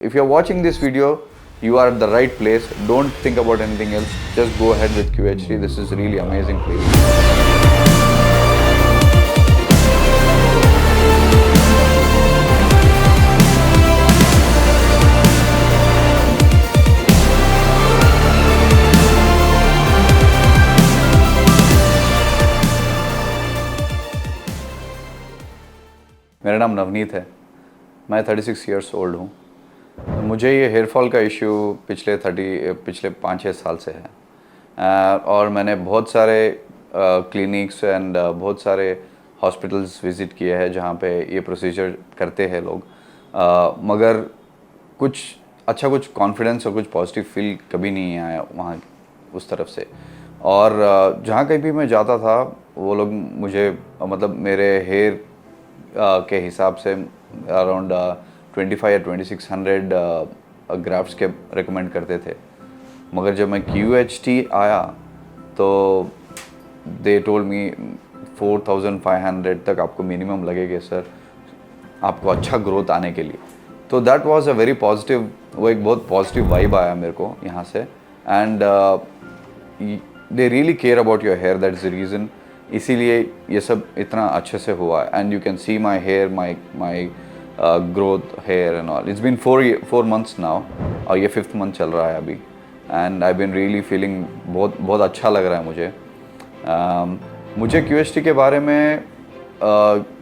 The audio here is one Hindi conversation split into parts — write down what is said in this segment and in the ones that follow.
If you're watching this video, you are at the right place. Don't think about anything else. Just go ahead with QHD. This is really amazing place. मेरा नाम नवनीत है। मैं 36 इयर्स ओल्ड हूँ। तो मुझे ये हेयर फॉल का इशू पिछले 5-6 साल से है। और मैंने बहुत सारे क्लिनिक्स एंड बहुत सारे हॉस्पिटल्स विज़िट किए हैं जहाँ पे ये प्रोसीजर करते हैं लोग। मगर कुछ कॉन्फिडेंस और कुछ पॉजिटिव फील कभी नहीं आया वहाँ उस तरफ से। और जहाँ कहीं भी मैं जाता था वो लोग मुझे मतलब मेरे हेयर के हिसाब से अराउंड 25 या 2600 ग्राफ्ट्स के रिकमेंड करते थे। मगर जब मैं QHT आया तो दे टोल्ड मी 4500 तक आपको मिनिमम लगेगा सर, आपको अच्छा ग्रोथ आने के लिए। तो that was a very positive, वो एक बहुत पॉजिटिव वाइब आया मेरे को यहाँ से। And they really care about your hair, that is the reason. इसीलिए ये सब इतना अच्छे से हुआ है। And you can see my hair, my growth hair and all. It's been 4 months now और ये 5th month चल रहा है अभी। And I been really feeling बहुत अच्छा लग रहा है मुझे। मुझे QHT के बारे में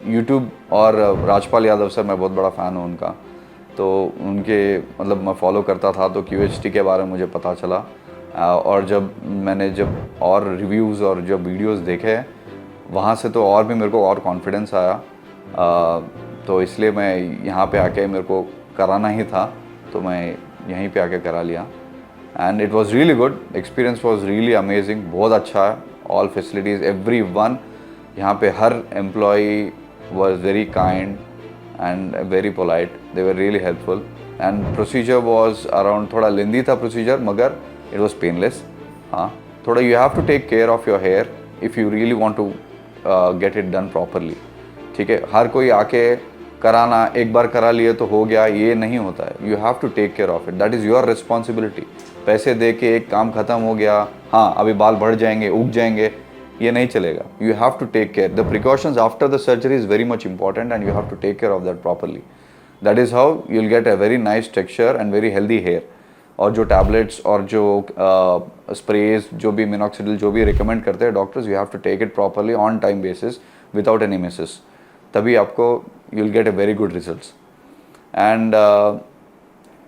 यूट्यूब और राजपाल यादव सर, मैं बहुत बड़ा फ़ैन हूँ उनका। तो उनके मतलब मैं फॉलो करता था तो QHT के बारे में मुझे पता चला। और जब और रिव्यूज़ और जब वीडियोस देखे वहाँ से तो और भी मेरे को और कॉन्फिडेंस आया। तो इसलिए मैं यहाँ पे आके मेरे को कराना ही था तो मैं यहीं पे आके करा लिया। And it was really good, experience was really amazing. बहुत अच्छा है, ऑल फैसिलिटीज़, एवरीवन यहाँ पे हर employee was very kind and very polite. They were really helpful. And procedure was around, थोड़ा लेंदी था प्रोसीजर मगर इट वॉज पेनलेस। हाँ, थोड़ा you have to take care of your hair if you really want to get it done properly. ठीक है, हर कोई आके कराना एक बार करा लिए तो हो गया, ये नहीं होता है। You have to take care of it, that is your responsibility. पैसे दे के एक काम ख़त्म हो गया, हाँ अभी बाल बढ़ जाएंगे, उग जाएंगे, ये नहीं चलेगा। You have to take care. The precautions after the surgery is very much important and you have to take care of that properly. That is how you will get a very nice texture and very healthy hair. और जो टैबलेट्स और जो स्प्रेज, जो भी मिनॉक्सिडिल जो भी रिकमेंड करते हैं doctors, you have to take it properly on time basis without any misses, तभी आपको you will get a very good results. And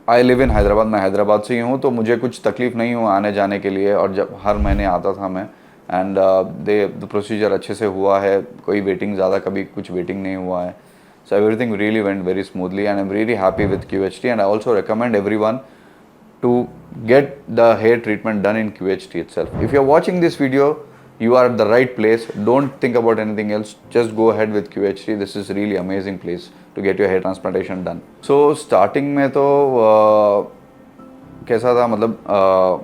I live in Hyderabad, मैं हैदराबाद से ही हूँ तो मुझे कुछ तकलीफ़ नहीं हुआ आने जाने के लिए। और जब हर महीने आता था मैं, एंड द प्रोसीजर अच्छे से हुआ है, कोई वेटिंग ज़्यादा कभी कुछ वेटिंग नहीं हुआ है। So everything really went very smoothly and I am really happy with QHT। And I also recommend everyone to get the hair treatment done in QHT itself. If you're watching this video, you are at the right place. Don't think about anything else. Just go ahead with QHT. This is really amazing place to get your hair transplantation done. So starting में तो कैसा था मतलब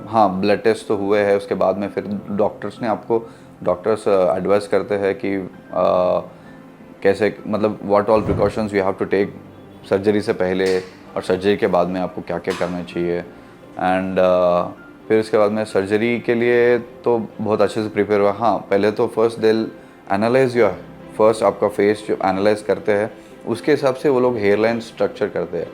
हाँ ब्लड टेस्ट तो हुए हैं, उसके बाद में फिर डॉक्टर्स एडवाइस करते हैं कि कैसे मतलब what all precautions you have to take सर्जरी से पहले और सर्जरी के बाद में आपको क्या क्या करना चाहिए। एंड फिर उसके बाद में सर्जरी के लिए तो बहुत अच्छे से प्रिपेयर हुआ। हाँ, पहले तो फर्स्ट दिल एनालाइज योर फर्स्ट, आपका फेस जो एनालाइज करते हैं उसके हिसाब से वो लोग हेयर लाइन स्ट्रक्चर करते हैं।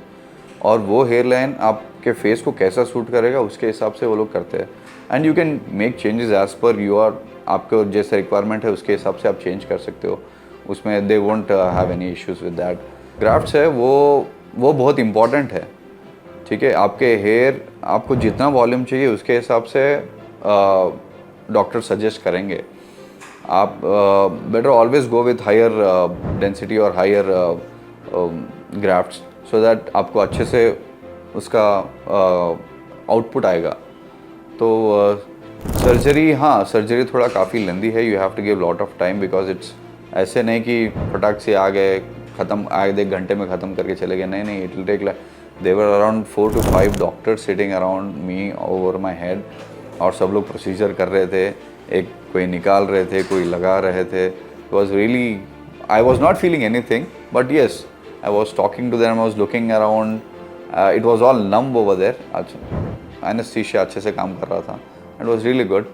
और वो हेयर लाइन आपके फेस को कैसा सूट करेगा उसके हिसाब से वो लोग करते हैं। And you can make changes as per your, आपको जैसे रिक्वायरमेंट है उसके हिसाब से आप चेंज कर सकते हो। उसमें they won't have any issues with that. Grafts है वो बहुत इंपॉर्टेंट है। ठीक है, आपके हेयर आपको जितना वॉल्यूम चाहिए उसके हिसाब से डॉक्टर सजेस्ट करेंगे। आप better always go with higher density और हायर ग्राफ्ट्स सो दैट आपको अच्छे से उसका आउटपुट आएगा। तो सर्जरी, हाँ सर्जरी थोड़ा काफ़ी लेंदी है। You have to give lot of time because it's ऐसे नहीं कि फटाक से आ गए ख़त्म, आधे घंटे में ख़त्म करके चले गए, नहीं, it will take like there were around 4 to 5 doctors sitting around me over my head. और सब लोग प्रोसीजर कर रहे थे, एक कोई निकाल रहे थे, कोई लगा रहे थे। It was really, I was not feeling anything but yes, I was talking to them, I was looking around It was all numb over there. Anesthesia अच्छे से काम कर रहा था. It was really good.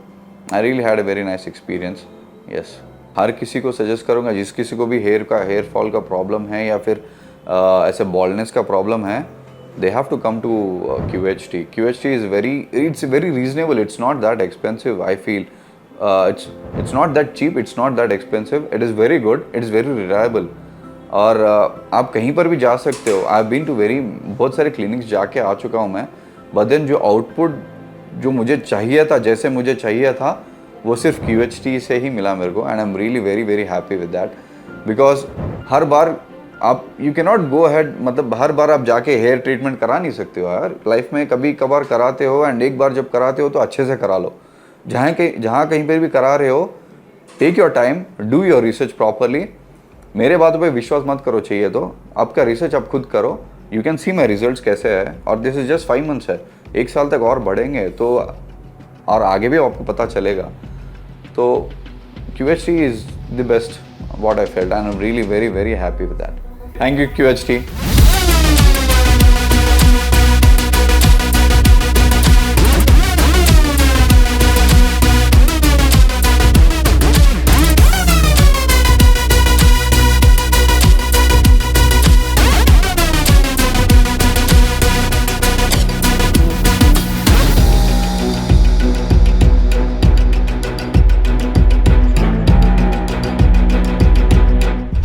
I really had a very nice experience. Yes. हर किसी को सजेस्ट करूँगा, जिस किसी को भी हेयर फॉल का प्रॉब्लम है या फिर ऐसे बॉल्डनेस का प्रॉब्लम है, they have to come to QHT. QHT is very reasonable. It's not that expensive, I feel. It's not that cheap. It's not that expensive. It is very good. It is very reliable. और आप कहीं पर भी जा सकते हो. आई हैव बीन टू बहुत सारे क्लिनिक्स जाके आ चुका हूँ मैं. बट देन जो आउटपुट जो मुझे चाहिए था, जैसे मुझे चाहिए था, वो सिर्फ QHT से ही मिला मेरे को. And I am really very happy with that. Because हर बार आप you can not go ahead, मतलब हर बार आप जाके हेयर ट्रीटमेंट करा नहीं सकते हो यार. लाइफ में कभी कभार कराते हो, एंड एक बार जब कराते हो तो अच्छे से करा लो. जहाँ कहीं पर भी करा रहे हो, take your time, do your research properly. मेरे बातों पे विश्वास मत करो, चाहिए तो आपका रिसर्च आप खुद करो. You can see my results कैसे है. और दिस इज जस्ट 5 months है. 1 साल तक और बढ़ेंगे तो और आगे भी आपको पता चलेगा. तो QHT is the best what I felt, and I'm really very happy with that. Thank you QHT.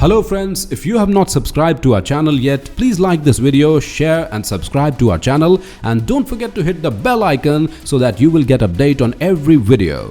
Hello friends, if you have not subscribed to our channel yet, please like this video, share and subscribe to our channel, and don't forget to hit the bell icon so that you will get update on every video.